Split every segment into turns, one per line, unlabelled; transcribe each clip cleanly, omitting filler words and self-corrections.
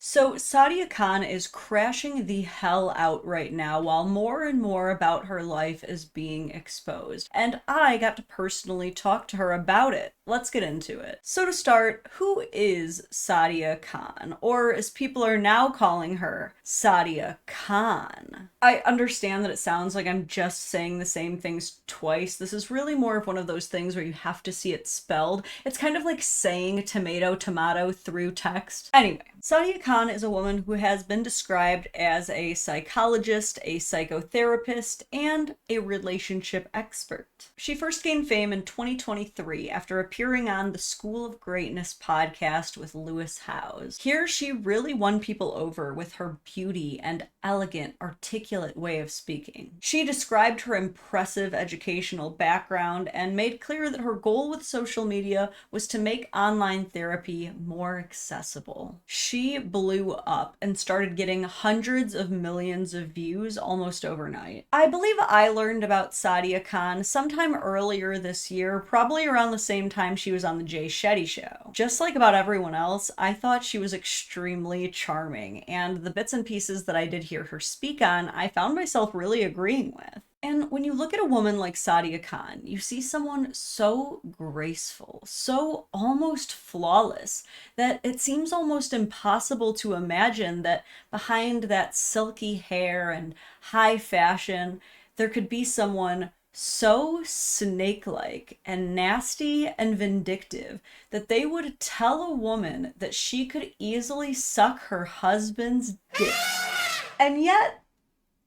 So Sadia Khan is crashing the hell out right now while more and more about her life is being exposed. And I got to personally talk to her about it. Let's get into it. So to start, who is Sadia Khan? Or as people are now calling her, Sadia Khan. I understand that it sounds like I'm just saying the same things twice. This is really more of one of those things where you have to see it spelled. It's kind of like saying tomato through text. Anyway, Sadia Khan is a woman who has been described as a psychologist, a psychotherapist, and a relationship expert. She first gained fame in 2023 after appearing on the School of Greatness podcast with Lewis Howes. Here, she really won people over with her beauty and elegant, articulate way of speaking. She described her impressive educational background and made clear that her goal with social media was to make online therapy more accessible. She blew up and started getting hundreds of millions of views almost overnight. I believe I learned about Sadia Khan sometime earlier this year, probably around the same time she was on the Jay Shetty show. Just like about everyone else, I thought she was extremely charming, and the bits and pieces that I did hear her speak on, I found myself really agreeing with. And when you look at a woman like Sadia Khan, you see someone so graceful, so almost flawless, that it seems almost impossible to imagine that behind that silky hair and high fashion, there could be someone so snake-like and nasty and vindictive that they would tell a woman that she could easily suck her husband's dick. And yet,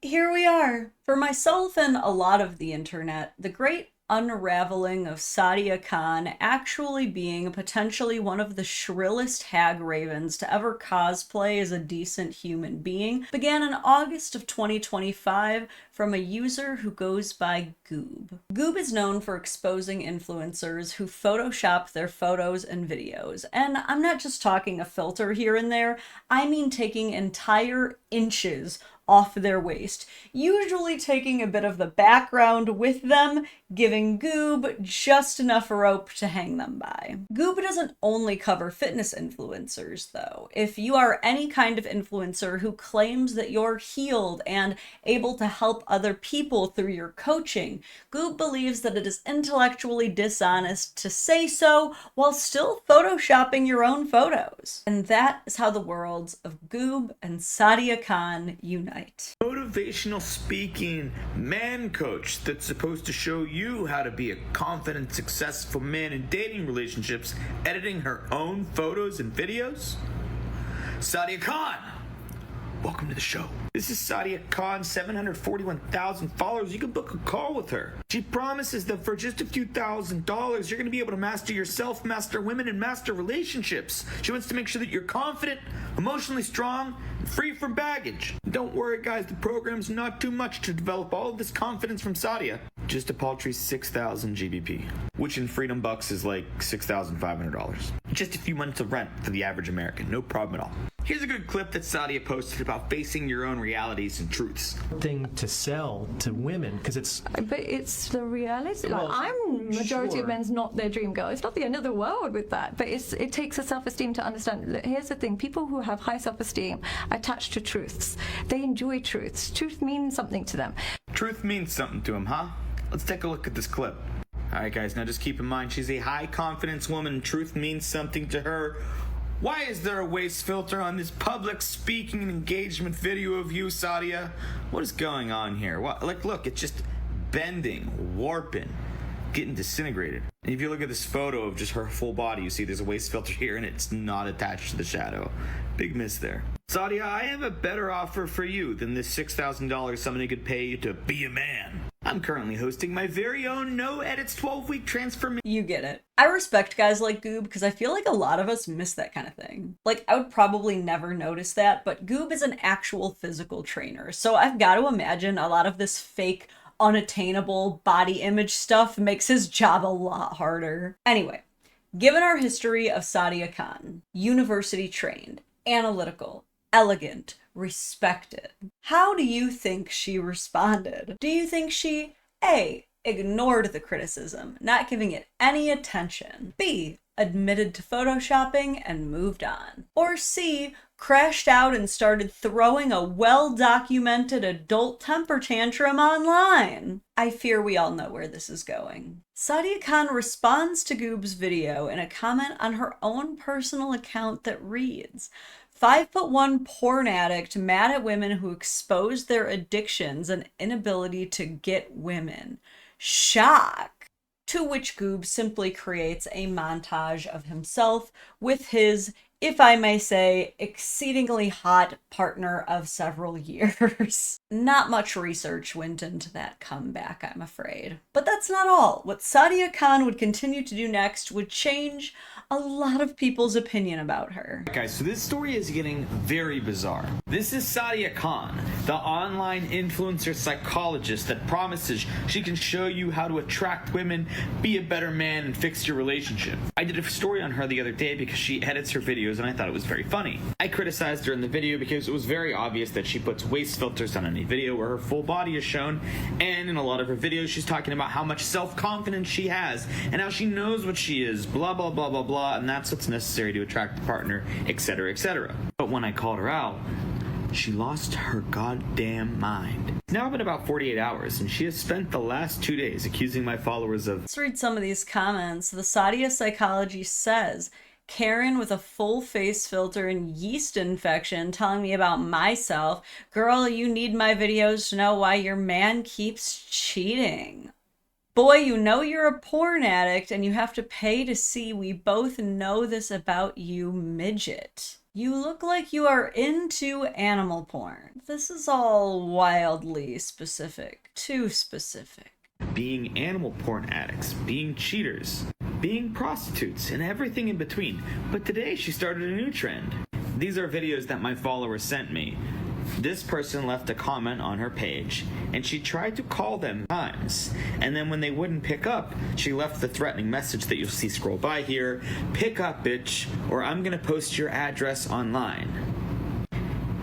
here we are. For myself and a lot of the internet, the great unraveling of Sadia Khan actually being potentially one of the shrillest hag ravens to ever cosplay as a decent human being began in August of 2025 from a user who goes by Goob. Goob is known for exposing influencers who Photoshop their photos and videos. And I'm not just talking a filter here and there, I mean taking entire inches off their waist, usually taking a bit of the background with them, giving Goob just enough rope to hang them by. Goob doesn't only cover fitness influencers, though. If you are any kind of influencer who claims that you're healed and able to help other people through your coaching, Goob believes that it is intellectually dishonest to say so while still photoshopping your own photos. And that is how the worlds of Goob and Sadia Khan unite.
Motivational speaking man coach that's supposed to show you how to be a confident, successful man in dating relationships, editing her own photos and videos? Sadia Khan! Welcome to the show. This is Sadia Khan, 741,000 followers. You can book a call with her. She promises that for just a few $1,000s, you're going to be able to master yourself, master women, and master relationships. She wants to make sure that you're confident, emotionally strong, and free from baggage. Don't worry, guys. The program's not too much to develop all of this confidence from Sadia. Just a paltry 6,000 GBP, which in Freedom Bucks is like $6,500. Just a few months of rent for the average American. No problem at all. Here's a good clip that Sadia posted about facing your own realities and truths.
Thing to sell to women because it's.
But it's the reality.
Well,
like, majority
sure.
of men's not their dream girl. It's not the end of the world with that. But it takes a self-esteem to understand. Here's the thing: people who have high self-esteem attach to truths. They enjoy truths. Truth means something to them.
Truth means something to him, huh? Let's take a look at this clip. Alright guys, now just keep in mind she's a high confidence woman and truth means something to her. Why is there a waist filter on this public speaking and engagement video of you, Sadia? What is going on here? What, like, look, it's just bending, warping, getting disintegrated. And if you look at this photo of just her full body, you see there's a waist filter here and it's not attached to the shadow. Big miss there. Sadia, I have a better offer for you than this $6,000 somebody could pay you to be a man. I'm currently hosting my very own no edits 12-week transformation.
You get it. I respect guys like Goob because I feel like a lot of us miss that kind of thing. Like, I would probably never notice that, but Goob is an actual physical trainer, so I've got to imagine a lot of this fake, unattainable body image stuff makes his job a lot harder. Anyway, given our history of Sadia Khan, university trained, analytical, elegant, respected, how do you think she responded? Do you think she, A, ignored the criticism, not giving it any attention, B, admitted to photoshopping and moved on, or C, crashed out and started throwing a well-documented adult temper tantrum online. I fear we all know where this is going. Sadia Khan responds to Goob's video in a comment on her own personal account that reads, 5'1" porn addict mad at women who expose their addictions and inability to get women. Shock. To which Goob simply creates a montage of himself with his, if I may say, exceedingly hot partner of several years. Not much research went into that comeback, I'm afraid. But that's not all. What Sadia Khan would continue to do next would change a lot of people's opinion about her.
Guys, so this story is getting very bizarre. This is Sadia Khan, the online influencer psychologist that promises she can show you how to attract women, be a better man, and fix your relationship. I did a story on her the other day because she edits her videos and I thought it was very funny. I criticized her in the video because it was very obvious that she puts waist filters on any video where her full body is shown, and in a lot of her videos she's talking about how much self-confidence she has and how she knows what she is, blah blah blah blah blah, and that's what's necessary to attract a partner, etc., etc. But when I called her out, she lost her goddamn mind. It's now been about 48 hours, and she has spent the last 2 days accusing my followers of...
Let's read some of these comments. The Sadia Psychology says, Karen with a full face filter and yeast infection telling me about myself. Girl, you need my videos to know why your man keeps cheating. Boy, you know you're a porn addict and you have to pay to see. We both know this about you, midget. You look like you are into animal porn. This is all wildly specific. Too specific.
being animal porn addicts, being cheaters, being prostitutes, and everything in between. But today she started a new trend. These are videos that my followers sent me. This person left a comment on her page, and she tried to call them times. And then when they wouldn't pick up, she left the threatening message that you'll see scroll by here: "Pick up, bitch, or I'm gonna post your address online."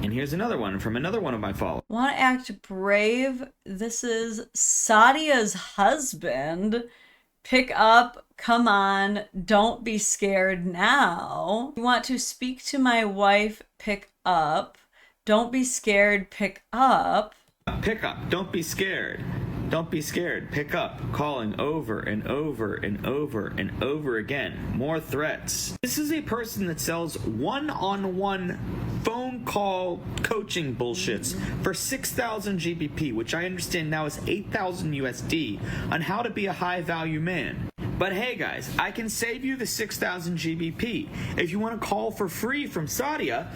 And here's another one from another one of my followers.
Want to act brave? This is Sadia's husband. Pick up, come on, don't be scared now. You want to speak to my wife? Pick up. Don't be scared, pick up.
Pick up, don't be scared. Don't be scared, pick up. Calling over and over and over and over again. More threats. This is a person that sells one-on-one phone call coaching bullshits for 6,000 GBP, which I understand now is 8,000 USD, on how to be a high-value man. But hey guys, I can save you the 6,000 GBP. If you want to call for free from Sadia,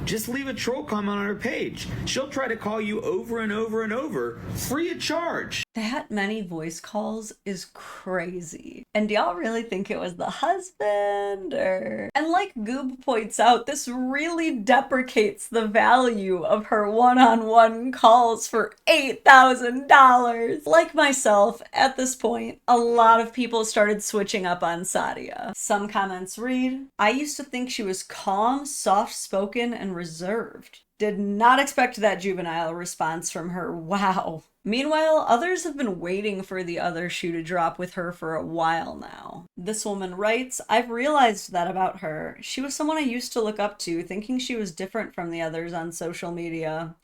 just leave a troll comment on her page. She'll try to call you over and over and over, free of charge.
That many voice calls is crazy. And do y'all really think it was the husband or... And like Goob points out, this really deprecates the value of her one-on-one calls for $8,000. Like myself, at this point, a lot of people started switching up on Sadia. Some comments read, I used to think she was calm, soft-spoken, and reserved. Did not expect that juvenile response from her. Wow. Meanwhile, others have been waiting for the other shoe to drop with her for a while now. This woman writes, I've realized that about her. She was someone I used to look up to, thinking she was different from the others on social media.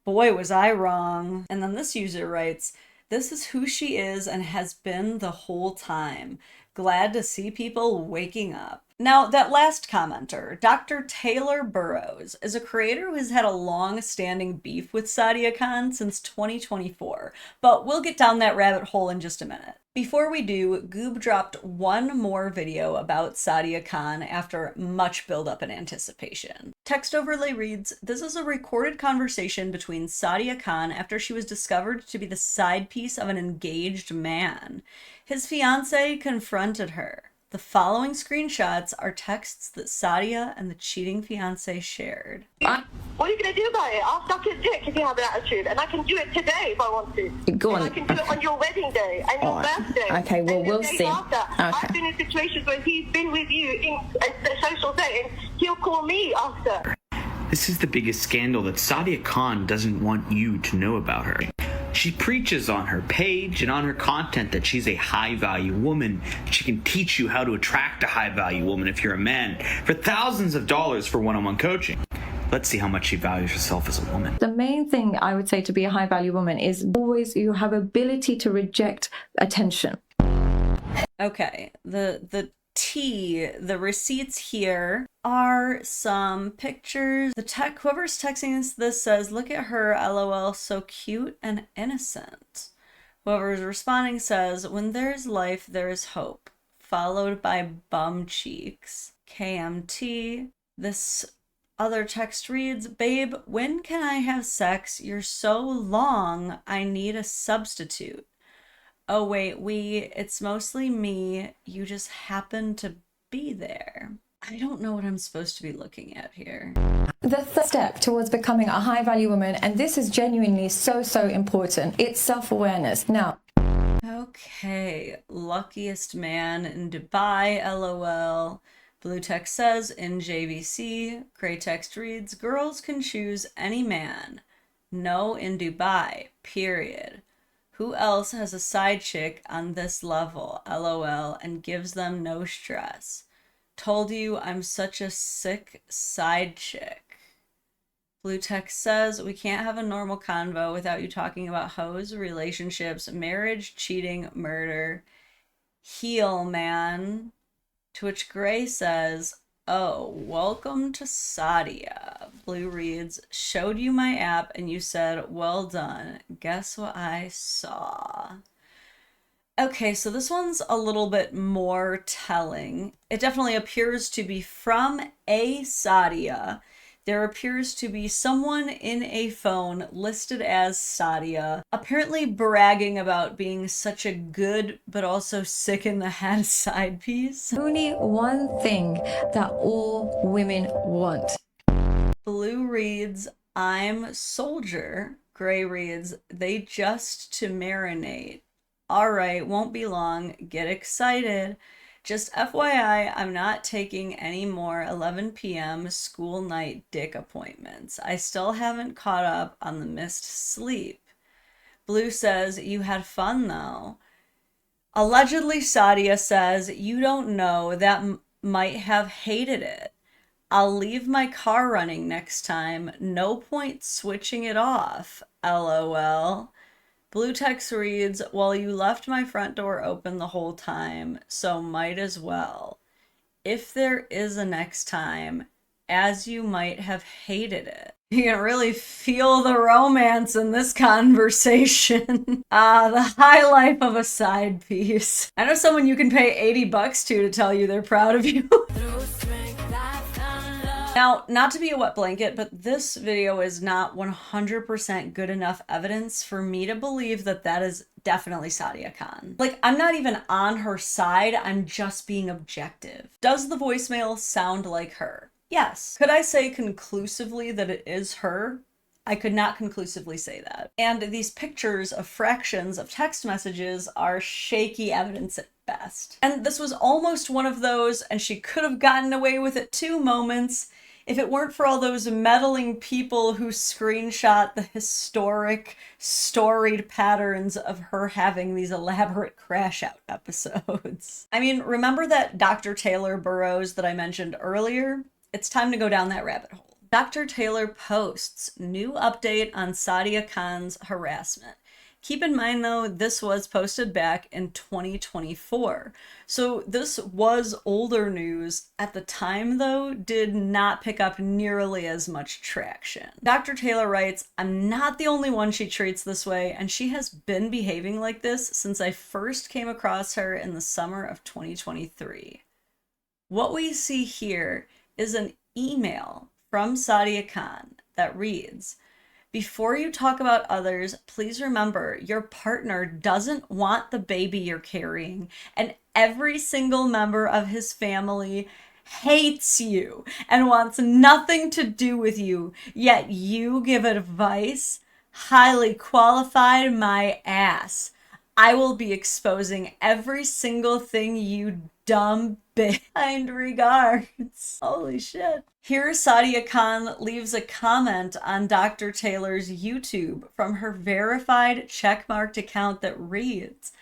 Boy, was I wrong. And then this user writes, this is who she is and has been the whole time. Glad to see people waking up. Now, that last commenter, Dr. Taylor Burrowes, is a creator who has had a long-standing beef with Sadia Khan since 2024, but we'll get down that rabbit hole in just a minute. Before we do, Goob dropped one more video about Sadia Khan after much build-up and anticipation. Text overlay reads, this is a recorded conversation between Sadia Khan after she was discovered to be the side piece of an engaged man. His fiancé confronted her. The following screenshots are texts that Sadia and the cheating fiancé shared.
What are you going to do about it? I'll suck your dick if you have an attitude, and I can do it today if I want to.
Go on.
And I can do it on your wedding day and your birthday.
Okay, well,
and
we'll
the days
see.
After.
Okay.
I've been in situations where he's been with you in a social setting. He'll call me after.
This is the biggest scandal that Sadia Khan doesn't want you to know about her. She preaches on her page and on her content that she's a high-value woman. She can teach you how to attract a high-value woman if you're a man for thousands of dollars for one-on-one coaching. Let's see how much she values herself as a woman.
The main thing I would say to be a high value woman is always you have ability to reject attention.
Okay, the receipts here are some pictures. Whoever's texting this says, look at her, LOL, so cute and innocent. Whoever's responding says, when there's life, there is hope, followed by bum cheeks. KMT. This other text reads, babe, when can I have sex? You're so long, I need a substitute. Oh wait, it's mostly me. You just happen to be there. I don't know what I'm supposed to be looking at here.
The third step towards becoming a high value woman, and this is genuinely so important, it's self-awareness. Now,
okay, luckiest man in Dubai, LOL. Blue text says, in JVC. Gray text reads, girls can choose any man. No in Dubai, period. Who else has a side chick on this level, LOL, and gives them no stress? Told you I'm such a sick side chick. Blue text says, we can't have a normal convo without you talking about hoes, relationships, marriage, cheating, murder. Heal, man. To which Gray says, oh, welcome to Sadia. Blue reads, showed you my app and you said, well done. Guess what I saw? Okay, so this one's a little bit more telling. It definitely appears to be from a Sadia. There appears to be someone in a phone listed as Sadia, apparently bragging about being such a good but also sick in the head side piece.
only one thing that all women want.
Blue reads, I'm soldier. Gray reads, they just to marinate. All right, won't be long. Get excited. Just FYI, I'm not taking any more 11 p.m. school night dick appointments. I still haven't caught up on the missed sleep. Blue says, you had fun though. Allegedly, Sadia says, you don't know, that might have hated it. I'll leave my car running next time. No point switching it off. LOL. Blue text reads, well, you left my front door open the whole time, so might as well. If there is a next time, as you might have hated it. You can really feel the romance in this conversation. The high life of a side piece. I know someone you can pay $80 to tell you they're proud of you. Now, not to be a wet blanket, but this video is not 100% good enough evidence for me to believe that that is definitely Sadia Khan. Like, I'm not even on her side, I'm just being objective. Does the voicemail sound like her? Yes. Could I say conclusively that it is her? I could not conclusively say that. And these pictures of fractions of text messages are shaky evidence at best. And this was almost one of those, and she could have gotten away with it too moments if it weren't for all those meddling people who screenshot the historic, storied patterns of her having these elaborate crash out episodes. I mean, remember that Dr. Taylor Burrowes that I mentioned earlier? It's time to go down that rabbit hole. Dr. Taylor posts new update on Sadia Khan's harassment. Keep in mind though, this was posted back in 2024. So this was older news. At the time though, did not pick up nearly as much traction. Dr. Taylor writes, I'm not the only one she treats this way, and she has been behaving like this since I first came across her in the summer of 2023. What we see here is an email from Sadia Khan that reads, before you talk about others, please remember your partner doesn't want the baby you're carrying, and every single member of his family hates you and wants nothing to do with you, yet you give advice? Highly qualified, my ass. I will be exposing every single thing you dumb bitch. Kind regards. Holy shit. Here, Sadia Khan leaves a comment on Dr. Taylor's YouTube from her verified checkmarked account that reads,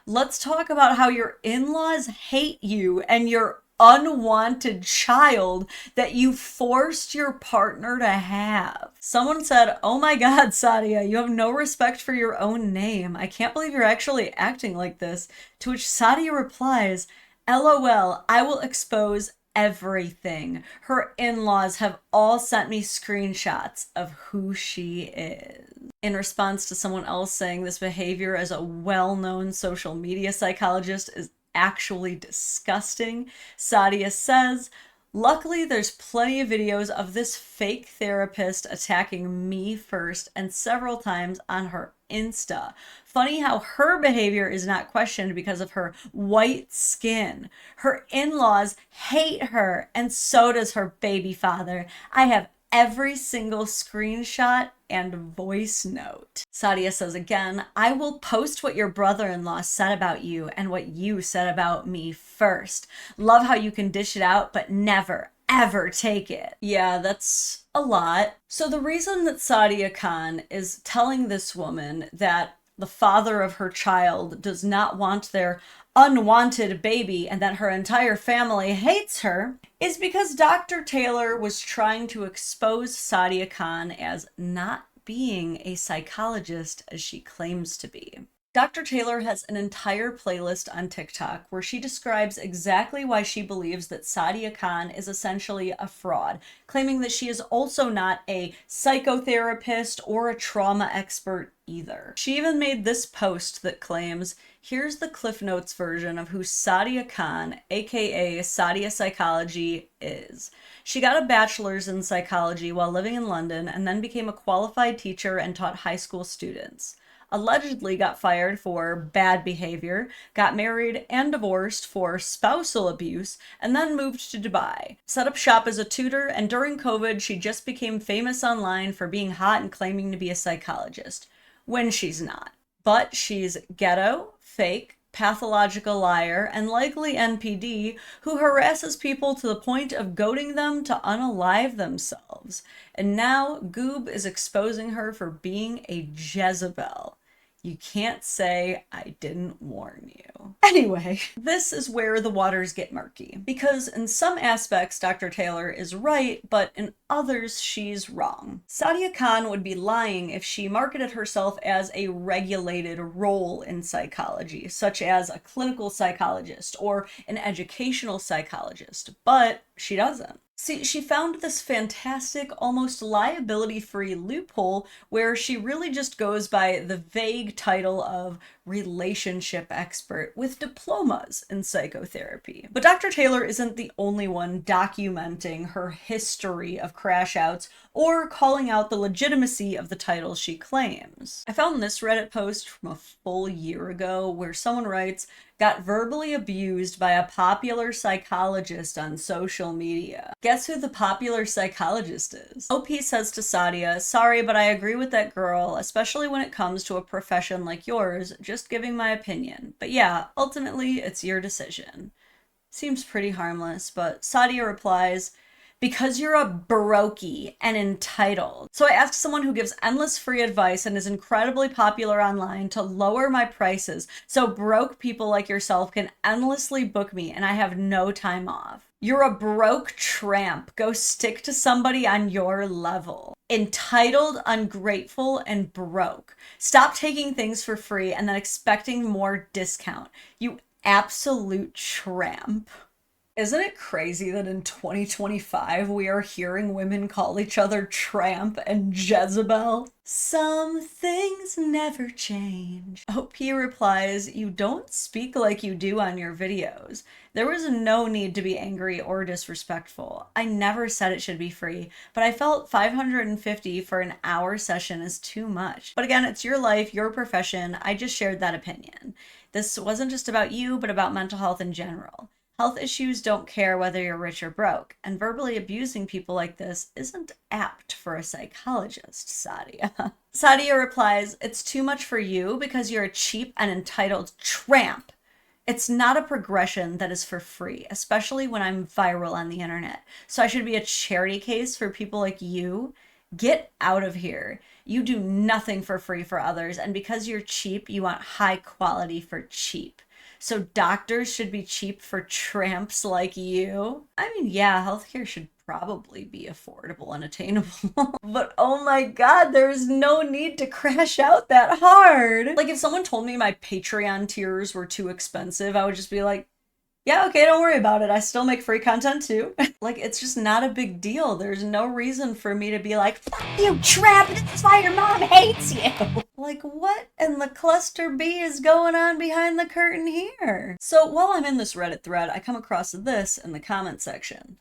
let's talk about how your in-laws hate you and your unwanted child that you forced your partner to have. Someone said, "Oh my God, Sadia, you have no respect for your own name. I can't believe you're actually acting like this." To which Sadia replies, "LOL, I will expose everything. Her in-laws have all sent me screenshots of who she is." In response to someone else saying this behavior as a well-known social media psychologist is actually disgusting, Sadia says, "Luckily, there's plenty of videos of this fake therapist attacking me first and several times on her Insta. Funny how her behavior is not questioned because of her white skin. Her in-laws hate her, and so does her baby father. I have every single screenshot and voice note." Sadia says again, "I will post what your brother-in-law said about you and what you said about me first. Love how you can dish it out, but never, ever take it." Yeah, that's a lot. So the reason that Sadia Khan is telling this woman that the father of her child does not want their unwanted baby and that her entire family hates her is because Dr. Taylor was trying to expose Sadia Khan as not being a psychologist as she claims to be. Dr. Taylor has an entire playlist on TikTok where she describes exactly why she believes that Sadia Khan is essentially a fraud, claiming that she is also not a psychotherapist or a trauma expert either. She even made this post that claims, "Here's the Cliff Notes version of who Sadia Khan, aka Sadia Psychology, is. She got a bachelor's in psychology while living in London and then became a qualified teacher and taught high school students. Allegedly got fired for bad behavior, got married and divorced for spousal abuse, and then moved to Dubai. Set up shop as a tutor, and during COVID, she just became famous online for being hot and claiming to be a psychologist, when she's not. But she's ghetto, fake, pathological liar, and likely NPD who harasses people to the point of goading them to unalive themselves. And now Goob is exposing her for being a Jezebel. You can't say I didn't warn you." Anyway, this is where the waters get murky. Because in some aspects, Dr. Taylor is right, but in others, she's wrong. Sadia Khan would be lying if she marketed herself as a regulated role in psychology, such as a clinical psychologist or an educational psychologist, but she doesn't. See, she found this fantastic, almost liability-free loophole where she really just goes by the vague title of relationship expert with diplomas in psychotherapy. But Dr. Taylor isn't the only one documenting her history of crash outs or calling out the legitimacy of the title she claims. I found this Reddit post from a full year ago where someone writes, "Got verbally abused by a popular psychologist on social media." Guess who the popular psychologist is? OP says to Sadia, "Sorry, but I agree with that girl, especially when it comes to a profession like yours, just giving my opinion. But yeah, ultimately, it's your decision." Seems pretty harmless, but Sadia replies, "Because you're a brokey and entitled. So I asked someone who gives endless free advice and is incredibly popular online to lower my prices so broke people like yourself can endlessly book me and I have no time off. You're a broke tramp. Go stick to somebody on your level. Entitled, ungrateful, and broke. Stop taking things for free and then expecting more discount. You absolute tramp." Isn't it crazy that in 2025 we are hearing women call each other tramp and Jezebel? Some things never change. OP replies, "You don't speak like you do on your videos. There was no need to be angry or disrespectful. I never said it should be free, but I felt $550 for an hour session is too much. But again, it's your life, your profession. I just shared that opinion. This wasn't just about you, but about mental health in general. Health issues don't care whether you're rich or broke, and verbally abusing people like this isn't apt for a psychologist, Sadia." Sadia replies, "It's too much for you because you're a cheap and entitled tramp. It's not a progression that is for free, especially when I'm viral on the internet. So I should be a charity case for people like you? Get out of here. You do nothing for free for others, and because you're cheap, you want high quality for cheap. So doctors should be cheap for tramps like you? I mean, yeah, healthcare should probably be affordable and attainable. But oh my god, there's no need to crash out that hard. Like, if someone told me my Patreon tiers were too expensive, I would just be like, yeah, okay, don't worry about it. I still make free content too. Like, it's just not a big deal. There's no reason for me to be like, fuck you, tramp, this is why your mom hates you. Like, what in the cluster B is going on behind the curtain here? So while I'm in this Reddit thread, I come across this in the comment section.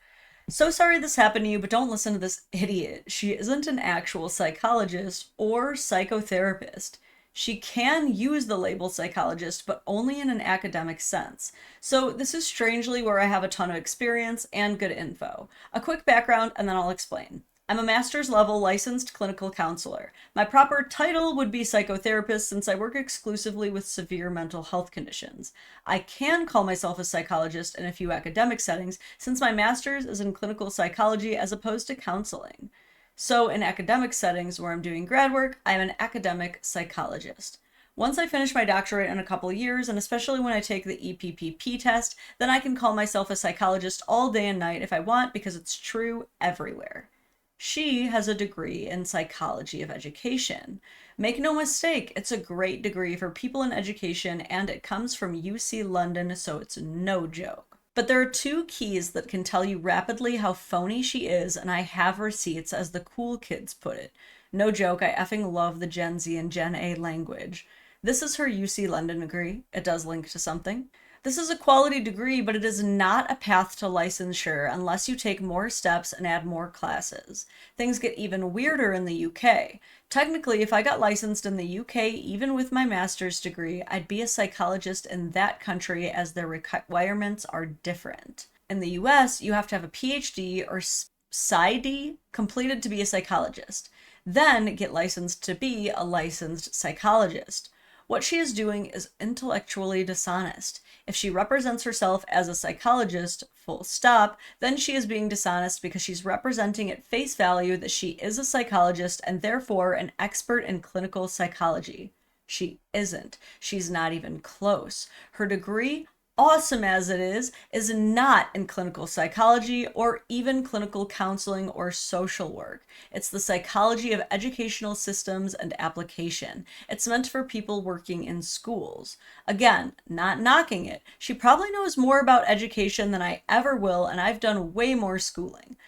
So sorry this happened to you, but don't listen to this idiot. She isn't an actual psychologist or psychotherapist. She can use the label psychologist, but only in an academic sense. So this is strangely where I have a ton of experience and good info. A quick background, and then I'll explain. I'm a master's level licensed clinical counselor. My proper title would be psychotherapist since I work exclusively with severe mental health conditions. I can call myself a psychologist in a few academic settings since my master's is in clinical psychology as opposed to counseling. So in academic settings where I'm doing grad work, I'm an academic psychologist. Once I finish my doctorate in a couple of years, and especially when I take the EPPP test, then I can call myself a psychologist all day and night if I want because it's true everywhere. She has a degree in psychology of education. Make no mistake, it's a great degree for people in education and it comes from UC London, so it's no joke. But there are two keys that can tell you rapidly how phony she is, and I have receipts, as the cool kids put it. No joke, I effing love the Gen Z and Gen A language. This is her UC London degree. It does link to something. This is a quality degree, but it is not a path to licensure unless you take more steps and add more classes. Things get even weirder in the UK. Technically, if I got licensed in the UK, even with my master's degree, I'd be a psychologist in that country as their requirements are different. In the US, you have to have a PhD or Sadia completed to be a psychologist, then get licensed to be a licensed psychologist. What she is doing is intellectually dishonest. If she represents herself as a psychologist, full stop, then she is being dishonest because she's representing at face value that she is a psychologist and therefore an expert in clinical psychology. She isn't. She's not even close. Her degree, awesome as it is not in clinical psychology or even clinical counseling or social work. It's the psychology of educational systems and application. It's meant for people working in schools. Again, not knocking it. She probably knows more about education than I ever will, and I've done way more schooling.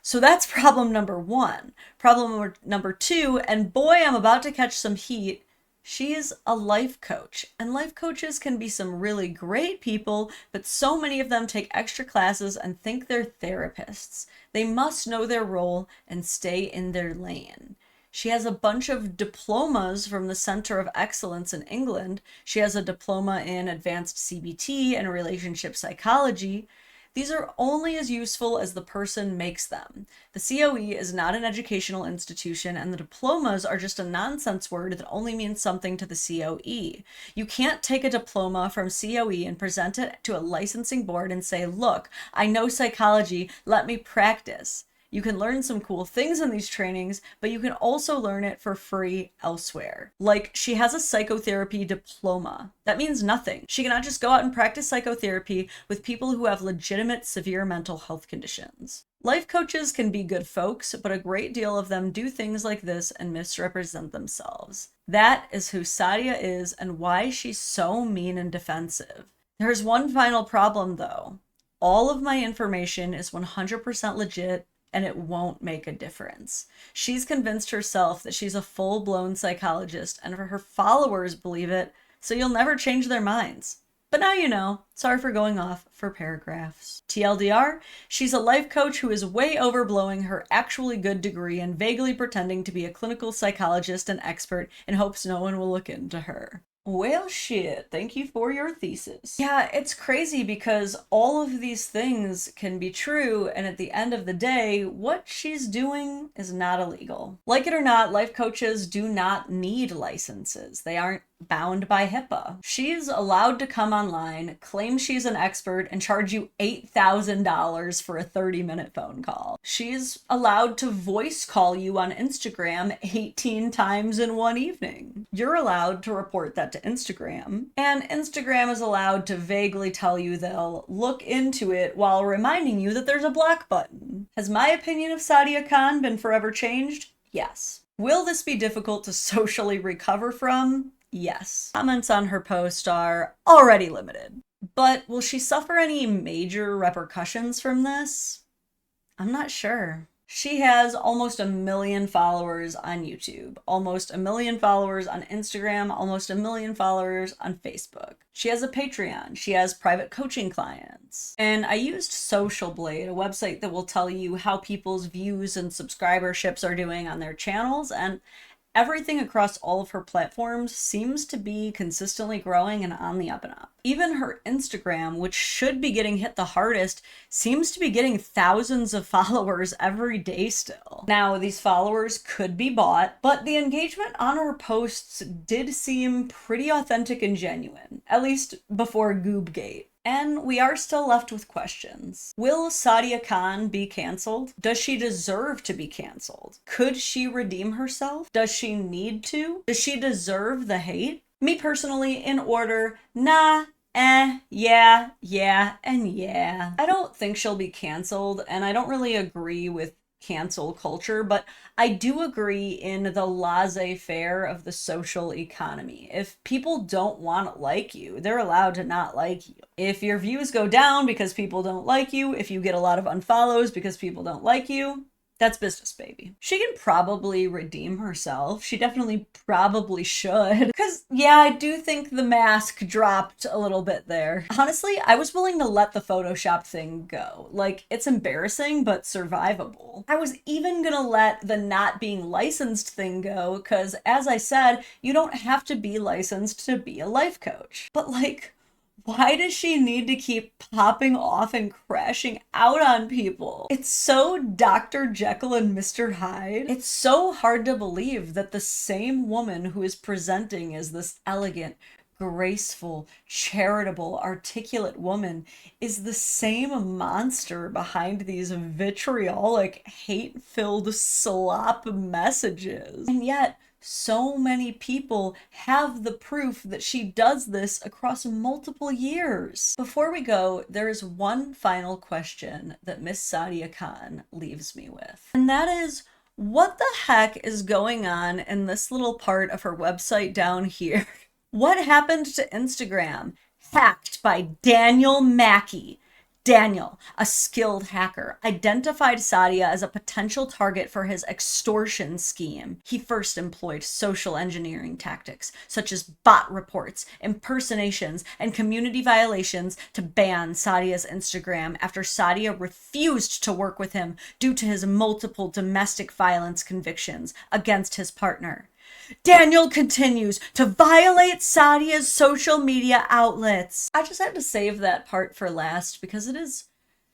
So that's problem number one. Problem number two, and boy, I'm about to catch some heat. She is a life coach, and life coaches can be some really great people, but so many of them take extra classes and think they're therapists. They must know their role and stay in their lane. She has a bunch of diplomas from the Center of Excellence in England. She has a diploma in advanced CBT and relationship psychology. These are only as useful as the person makes them. The COE is not an educational institution, and the diplomas are just a nonsense word that only means something to the COE. You can't take a diploma from COE and present it to a licensing board and say, look, I know psychology, let me practice. You can learn some cool things in these trainings, but you can also learn it for free elsewhere. Like, she has a psychotherapy diploma. That means nothing. She cannot just go out and practice psychotherapy with people who have legitimate severe mental health conditions. Life coaches can be good folks, but a great deal of them do things like this and misrepresent themselves. That is who Sadia is and why she's so mean and defensive. There's one final problem though. All of my information is 100% legit, and it won't make a difference. She's convinced herself that she's a full-blown psychologist, and her followers believe it, so you'll never change their minds. But now you know. Sorry for going off for paragraphs. TLDR, she's a life coach who is way overblowing her actually good degree and vaguely pretending to be a clinical psychologist and expert in hopes no one will look into her. Well, shit, thank you for your thesis. Yeah, it's crazy because all of these things can be true, and at the end of the day, what she's doing is not illegal. Like it or not, life coaches do not need licenses. They aren't bound by HIPAA. She's allowed to come online, claim she's an expert record and charge you $8,000 for a 30-minute phone call. She's allowed to voice call you on Instagram 18 times in one evening. You're allowed to report that to Instagram, and Instagram is allowed to vaguely tell you they'll look into it while reminding you that there's a block button. Has my opinion of Sadia Khan been forever changed? Yes. Will this be difficult to socially recover from? Yes. Comments on her post are already limited. But will she suffer any major repercussions from this? I'm not sure. She has almost 1 million followers on YouTube, almost 1 million followers on Instagram, almost 1 million followers on Facebook. She has a Patreon. She has private coaching clients. And I used Social Blade, a website that will tell you how people's views and subscriberships are doing on their channels, and everything across all of her platforms seems to be consistently growing and on the up and up. Even her Instagram, which should be getting hit the hardest, seems to be getting thousands of followers every day still. Now, these followers could be bought, but the engagement on her posts did seem pretty authentic and genuine, at least before Goobgate. And we are still left with questions. Will Sadia Khan be canceled? Does she deserve to be canceled? Could she redeem herself? Does she need to? Does she deserve the hate? Me personally, in order, nah, yeah, and yeah. I don't think she'll be canceled, and I don't really agree with cancel culture, but I do agree in the laissez-faire of the social economy. If people don't want to like you, they're allowed to not like you. If your views go down because people don't like you, if you get a lot of unfollows because people don't like you, that's business, baby. She can probably redeem herself. She definitely probably should. Because, yeah, I do think the mask dropped a little bit there. Honestly, I was willing to let the Photoshop thing go. Like, it's embarrassing, but survivable. I was even gonna let the not being licensed thing go, because, as I said, you don't have to be licensed to be a life coach. But, like, why does she need to keep popping off and crashing out on people? It's so Dr. Jekyll and Mr. Hyde. It's so hard to believe that the same woman who is presenting as this elegant, graceful, charitable, articulate woman is the same monster behind these vitriolic, hate-filled slop messages. And yet, so many people have the proof that she does this across multiple years. Before we go, there is one final question that Miss Sadia Khan leaves me with. And that is, what the heck is going on in this little part of her website down here? What happened to Instagram? Hacked by Daniel Mackey. Daniel, a skilled hacker, identified Sadia as a potential target for his extortion scheme. He first employed social engineering tactics, such as bot reports, impersonations, and community violations to ban Sadia's Instagram after Sadia refused to work with him due to his multiple domestic violence convictions against his partner. Daniel continues to violate Sadia's social media outlets. I just had to save that part for last because it is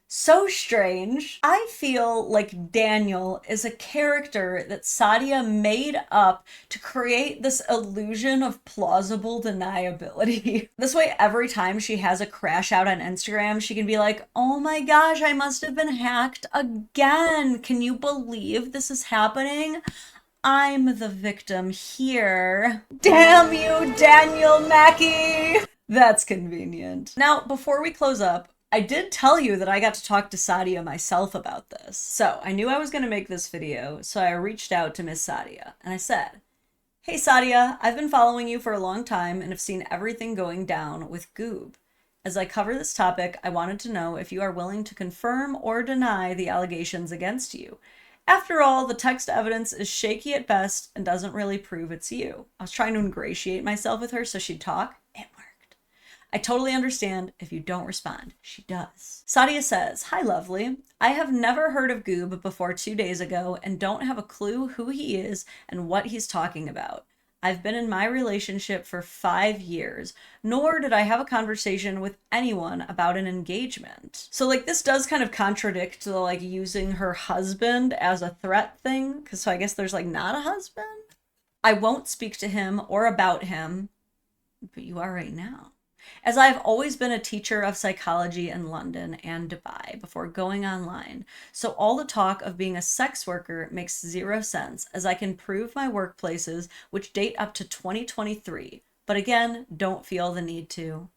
so strange. I feel like Daniel is a character that Sadia made up to create this illusion of plausible deniability. This way, every time she has a crash out on Instagram, she can be like, oh my gosh, I must have been hacked again. Can you believe this is happening? I'm the victim here. Damn you, Daniel Mackey! That's convenient. Now, before we close up, I did tell you that I got to talk to Sadia myself about this. So I knew I was going to make this video, so I reached out to Miss Sadia, and I said, hey Sadia, I've been following you for a long time and have seen everything going down with Goob. As I cover this topic, I wanted to know if you are willing to confirm or deny the allegations against you. After all, the text evidence is shaky at best and doesn't really prove it's you. I was trying to ingratiate myself with her so she'd talk. It worked. I totally understand if you don't respond. She does. Sadia says, hi lovely. I have never heard of Goob before 2 days ago and don't have a clue who he is and what he's talking about. I've been in my relationship for 5 years, nor did I have a conversation with anyone about an engagement. So like this does kind of contradict the like using her husband as a threat thing, because so I guess there's like not a husband? I won't speak to him or about him, but you are right now. as I've always been a teacher of psychology in London and Dubai before going online, so all the talk of being a sex worker makes zero sense, as I can prove my workplaces, which date up to 2023, but again, don't feel the need to.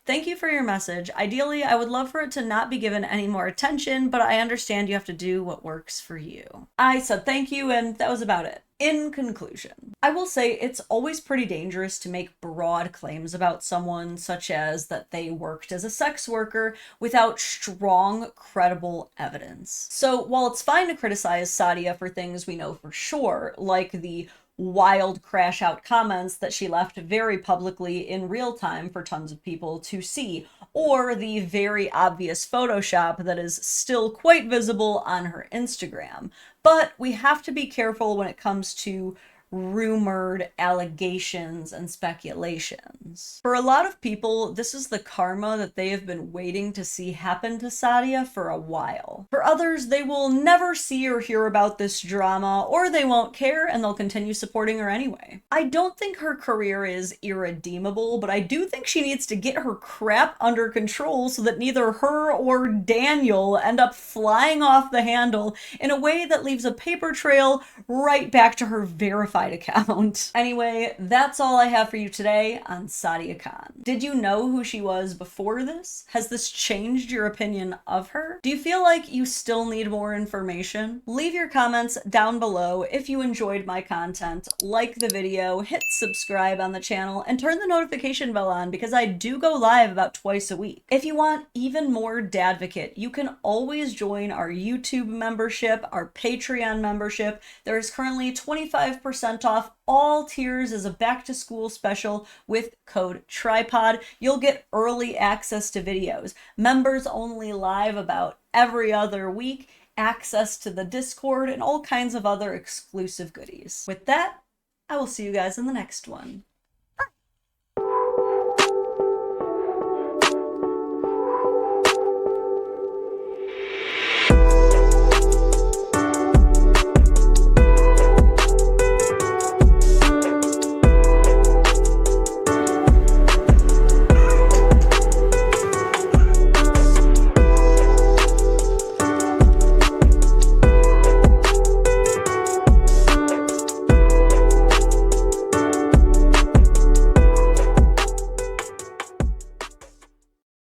Thank you for your message. Ideally, I would love for it to not be given any more attention, but I understand you have to do what works for you. I said thank you, and that was about it. In conclusion, I will say it's always pretty dangerous to make broad claims about someone, such as that they worked as a sex worker, without strong, credible evidence. So while it's fine to criticize Sadia for things we know for sure, like the wild crash out comments that she left very publicly in real time for tons of people to see, or the very obvious Photoshop that is still quite visible on her Instagram. But we have to be careful when it comes to rumored allegations and speculations. For a lot of people, this is the karma that they have been waiting to see happen to Sadia for a while. For others, they will never see or hear about this drama, or they won't care and they'll continue supporting her anyway. I don't think her career is irredeemable, but I do think she needs to get her crap under control so that neither her or Daniel end up flying off the handle in a way that leaves a paper trail right back to her verified account. Anyway, that's all I have for you today on Sadia Khan. Did you know who she was before this? Has this changed your opinion of her? Do you feel like you still need more information? Leave your comments down below. If you enjoyed my content, like the video, hit subscribe on the channel, and turn the notification bell on because I do go live about twice a week. If you want even more Dadvocate, you can always join our YouTube membership, our Patreon membership. There is currently 25% off all tiers as a back to school special with code TRIPOD. You'll get early access to videos, members only live about every other week, access to the Discord, and all kinds of other exclusive goodies. With that, I will see you guys in the next one.